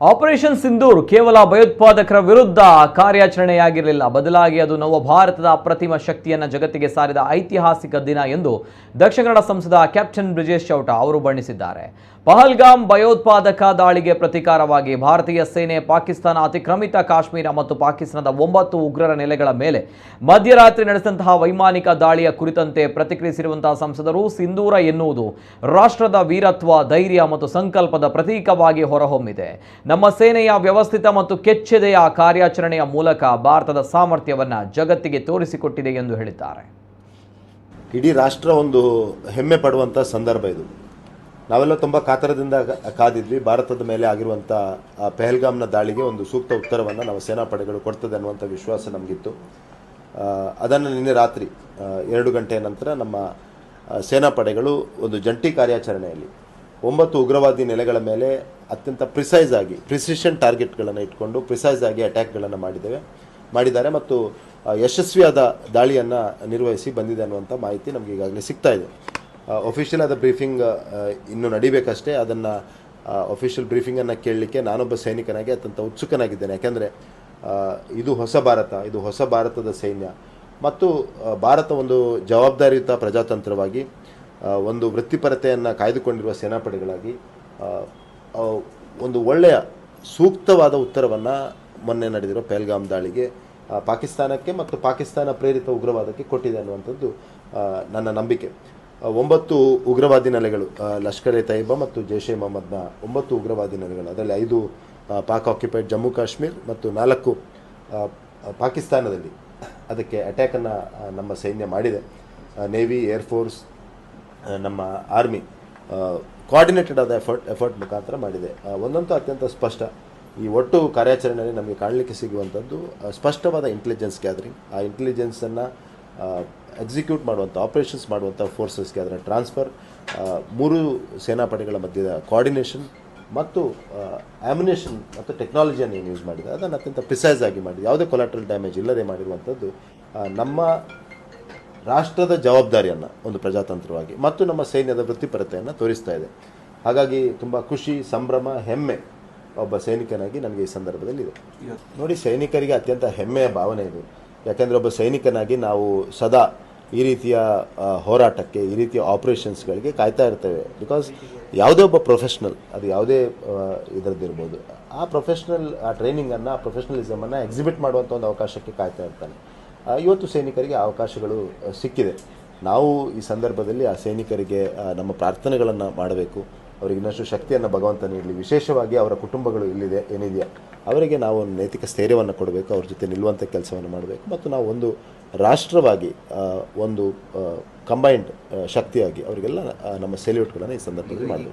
Operation Sindoor ಕೇವಲ ಭಯೋತ್ಪಾದಕರ ವಿರುದ್ಧ ಕಾರ್ಯಾಚರಣೆಯಾಗಿರಲಿಲ್ಲ, ಬದಲಾಗಿ ಅದು ನವ ಭಾರತದ ಅಪ್ರತಿಮ ಶಕ್ತಿಯನ್ನು ಜಗತ್ತಿಗೆ ಸಾರಿದ ಐತಿಹಾಸಿಕ ದಿನ ಎಂದು ದಕ್ಷಿಣ ಕನ್ನಡ ಸಂಸದ ಕ್ಯಾಪ್ಟನ್ ಬ್ರಿಜೇಶ್ ಚೌಟ ಅವರು ಬಣ್ಣಿಸಿದ್ದಾರೆ. ಪಹಲ್ಗಾಮ್ ಭಯೋತ್ಪಾದಕ ದಾಳಿಗೆ ಪ್ರತಿಕಾರವಾಗಿ ಭಾರತೀಯ ಸೇನೆ ಪಾಕಿಸ್ತಾನ ಅತಿಕ್ರಮಿತ ಕಾಶ್ಮೀರ ಮತ್ತು ಪಾಕಿಸ್ತಾನದ 9 ಉಗ್ರರ ನೆಲೆಗಳ ಮೇಲೆ ಮಧ್ಯರಾತ್ರಿ ನಡೆಸಿದಂತಹ ವೈಮಾನಿಕ ದಾಳಿಯ ಕುರಿತಂತೆ ಪ್ರತಿಕ್ರಿಯಿಸಿರುವಂತಹ ಸಂಸದರು, ಸಿಂಧೂರ ಎನ್ನುವುದು ರಾಷ್ಟ್ರದ ವೀರತ್ವ, ಧೈರ್ಯ ಮತ್ತು ಸಂಕಲ್ಪದ ಪ್ರತೀಕವಾಗಿ ಹೊರಹೊಮ್ಮಿದೆ. ನಮ್ಮ ಸೇನೆಯ ವ್ಯವಸ್ಥಿತ ಮತ್ತು ಕೆಚ್ಚೆದೆಯ ಕಾರ್ಯಾಚರಣೆಯ ಮೂಲಕ ಭಾರತದ ಸಾಮರ್ಥ್ಯವನ್ನು ಜಗತ್ತಿಗೆ ತೋರಿಸಿಕೊಟ್ಟಿದೆ ಎಂದು ಹೇಳಿದ್ದಾರೆ. ಇಡೀ ರಾಷ್ಟ್ರ ಒಂದು ಹೆಮ್ಮೆ ಪಡುವಂಥ ಸಂದರ್ಭ ಇದು. ನಾವೆಲ್ಲ ತುಂಬ ಕಾತರದಿಂದ ಕಾದಿದ್ವಿ. ಭಾರತದ ಮೇಲೆ ಆಗಿರುವಂಥ ಪಹಲ್ಗಾಮ್ನ ದಾಳಿಗೆ ಒಂದು ಸೂಕ್ತ ಉತ್ತರವನ್ನು ನಾವು ಸೇನಾಪಡೆಗಳು ಕೊಡ್ತದೆ ಅನ್ನುವಂಥ ವಿಶ್ವಾಸ ನಮಗಿತ್ತು. ಅದನ್ನು ನಿನ್ನೆ ರಾತ್ರಿ 2 ಗಂಟೆಯ ನಂತರ ನಮ್ಮ ಸೇನಾಪಡೆಗಳು ಒಂದು ಜಂಟಿ ಕಾರ್ಯಾಚರಣೆಯಲ್ಲಿ 9 ಉಗ್ರವಾದಿ ನೆಲೆಗಳ ಮೇಲೆ ಅತ್ಯಂತ ಪ್ರಿಸಿಷನ್ ಟಾರ್ಗೆಟ್ಗಳನ್ನು ಇಟ್ಕೊಂಡು ಪ್ರಿಸೈಸ್ ಆಗಿ ಅಟ್ಯಾಕ್ಗಳನ್ನು ಮಾಡಿದ್ದಾರೆ ಮತ್ತು ಯಶಸ್ವಿಯಾದ ದಾಳಿಯನ್ನು ನಿರ್ವಹಿಸಿ ಬಂದಿದೆ ಅನ್ನುವಂಥ ಮಾಹಿತಿ ನಮಗೆ ಈಗಾಗಲೇ ಸಿಗ್ತಾ ಇದೆ. ಅಫಿಷಿಯಲ್ ಆದ ಬ್ರೀಫಿಂಗ್ ಇನ್ನೂ ನಡಿಬೇಕಷ್ಟೇ. ಅದನ್ನು ಅಫಿಷಿಯಲ್ ಬ್ರೀಫಿಂಗನ್ನು ಕೇಳಲಿಕ್ಕೆ ನಾನೊಬ್ಬ ಸೈನಿಕನಾಗಿ ಅತ್ಯಂತ ಉತ್ಸುಕನಾಗಿದ್ದೇನೆ. ಯಾಕೆಂದರೆ ಇದು ಹೊಸ ಭಾರತದ ಸೈನ್ಯ ಮತ್ತು ಭಾರತ ಒಂದು ಜವಾಬ್ದಾರಿಯುತ ಪ್ರಜಾತಂತ್ರವಾಗಿ ಒಂದು ವೃತ್ತಿಪರತೆಯನ್ನು ಕಾಯ್ದುಕೊಂಡಿರುವ ಸೇನಾಪಡೆಗಳಾಗಿ ಒಂದು ಒಳ್ಳೆಯ ಸೂಕ್ತವಾದ ಉತ್ತರವನ್ನು ಮೊನ್ನೆ ನಡೆದಿರೋ ಪಹಲ್ಗಾಮ್ ದಾಳಿಗೆ ಪಾಕಿಸ್ತಾನಕ್ಕೆ ಮತ್ತು ಪಾಕಿಸ್ತಾನ ಪ್ರೇರಿತ ಉಗ್ರವಾದಕ್ಕೆ ಕೊಟ್ಟಿದೆ ಅನ್ನುವಂಥದ್ದು ನನ್ನ ನಂಬಿಕೆ. 9 ಉಗ್ರವಾದಿ ನೆಲೆಗಳು, ಲಷ್ಕರ್ ಎ ತೈಬಾ ಮತ್ತು ಜೈಷ್ ಎ ಮೊಹಮ್ಮದ್ನ 9 ಉಗ್ರವಾದಿ ನೆಲೆಗಳು, ಅದರಲ್ಲಿ 5 ಪಾಕ್ ಆಕ್ಯುಪೈಡ್ ಜಮ್ಮು ಕಾಶ್ಮೀರ್ ಮತ್ತು 4 ಪಾಕಿಸ್ತಾನದಲ್ಲಿ ಅದಕ್ಕೆ ಅಟ್ಯಾಕನ್ನು ನಮ್ಮ ಸೈನ್ಯ ಮಾಡಿದೆ. ನೇವಿ, ಏರ್ಫೋರ್ಸ್, ನಮ್ಮ ಆರ್ಮಿ ಕೋಆರ್ಡಿನೇಟೆಡ್ ಆದ ಎಫರ್ಟ್ ಮುಖಾಂತರ ಮಾಡಿದೆ. ಒಂದಂತೂ ಅತ್ಯಂತ ಸ್ಪಷ್ಟ, ಈ ಒಟ್ಟು ಕಾರ್ಯಾಚರಣೆಯಲ್ಲಿ ನಮಗೆ ಕಾಣಲಿಕ್ಕೆ ಸಿಗುವಂಥದ್ದು ಸ್ಪಷ್ಟವಾದ ಇಂಟೆಲಿಜೆನ್ಸ್ ಗ್ಯಾದರಿಂಗ್. ಆ ಇಂಟೆಲಿಜೆನ್ಸನ್ನು ಎಕ್ಸಿಕ್ಯೂಟ್ ಮಾಡುವಂಥ, ಆಪರೇಷನ್ಸ್ ಮಾಡುವಂಥ ಫೋರ್ಸಸ್ಗೆ ಅದರ ಟ್ರಾನ್ಸ್ಫರ್, 3 ಸೇನಾಪಡೆಗಳ ಮಧ್ಯದ ಕೋಆರ್ಡಿನೇಷನ್ ಮತ್ತು ಆಮ್ಯುನೇಷನ್ ಮತ್ತು ಟೆಕ್ನಾಲಜಿಯನ್ನು ಏನು ಯೂಸ್ ಮಾಡಿದೆ ಅದನ್ನು ಅತ್ಯಂತ ಪ್ರಿಸೈಸ್ ಆಗಿ ಮಾಡಿದೆ. ಯಾವುದೇ ಕೊಲಾಟ್ರಲ್ ಡ್ಯಾಮೇಜ್ ಇಲ್ಲದೆ ಮಾಡಿರುವಂಥದ್ದು ನಮ್ಮ ರಾಷ್ಟ್ರದ ಜವಾಬ್ದಾರಿಯನ್ನು ಒಂದು ಪ್ರಜಾತಂತ್ರವಾಗಿ ಮತ್ತು ನಮ್ಮ ಸೈನ್ಯದ ವೃತ್ತಿಪರತೆಯನ್ನು ತೋರಿಸ್ತಾ ಇದೆ. ಹಾಗಾಗಿ ತುಂಬ ಖುಷಿ, ಸಂಭ್ರಮ, ಹೆಮ್ಮೆ ಒಬ್ಬ ಸೈನಿಕನಾಗಿ ನನಗೆ ಈ ಸಂದರ್ಭದಲ್ಲಿ ಇದೆ. ನೋಡಿ, ಸೈನಿಕರಿಗೆ ಅತ್ಯಂತ ಹೆಮ್ಮೆಯ ಭಾವನೆ ಇದು. ಯಾಕೆಂದರೆ ಒಬ್ಬ ಸೈನಿಕನಾಗಿ ನಾವು ಸದಾ ಈ ರೀತಿಯ ಹೋರಾಟಕ್ಕೆ, ಈ ರೀತಿಯ ಆಪರೇಷನ್ಸ್ಗಳಿಗೆ ಕಾಯ್ತಾ ಇರ್ತೇವೆ. ಬಿಕಾಸ್ ಯಾವುದೇ ಒಬ್ಬ ಪ್ರೊಫೆಷ್ನಲ್, ಅದು ಯಾವುದೇ ಇದರದ್ದಿರ್ಬೋದು, ಆ ಟ್ರೈನಿಂಗನ್ನು, ಆ ಪ್ರೊಫೆಷ್ನಲಿಸಮನ್ನು ಎಕ್ಸಿಬಿಟ್ ಮಾಡುವಂಥ ಒಂದು ಅವಕಾಶಕ್ಕೆ ಕಾಯ್ತಾ ಇರ್ತಾನೆ. ಇವತ್ತು ಸೈನಿಕರಿಗೆ ಅವಕಾಶಗಳು ಸಿಕ್ಕಿದೆ. ನಾವು ಈ ಸಂದರ್ಭದಲ್ಲಿ ಆ ಸೈನಿಕರಿಗೆ ನಮ್ಮ ಪ್ರಾರ್ಥನೆಗಳನ್ನು ಮಾಡಬೇಕು. ಅವರಿಗೆ ಇನ್ನಷ್ಟು ಶಕ್ತಿಯನ್ನು ಭಗವಂತ ನೀಡಲಿ. ವಿಶೇಷವಾಗಿ ಅವರ ಕುಟುಂಬಗಳು ಏನಿದೆಯಾ ಅವರಿಗೆ ನಾವು ಒಂದು ನೈತಿಕ ಸ್ಥೈರ್ಯವನ್ನು ಕೊಡಬೇಕು, ಅವ್ರ ಜೊತೆ ನಿಲ್ಲುವಂಥ ಕೆಲಸವನ್ನು ಮಾಡಬೇಕು ಮತ್ತು ನಾವು ಒಂದು ರಾಷ್ಟ್ರವಾಗಿ ಒಂದು ಕಂಬೈನ್ಡ್ ಶಕ್ತಿಯಾಗಿ ಅವರಿಗೆಲ್ಲ ನಮ್ಮ ಸೆಲ್ಯೂಟ್ಗಳನ್ನು ಈ ಸಂದರ್ಭದಲ್ಲಿ ಮಾಡಬೇಕು.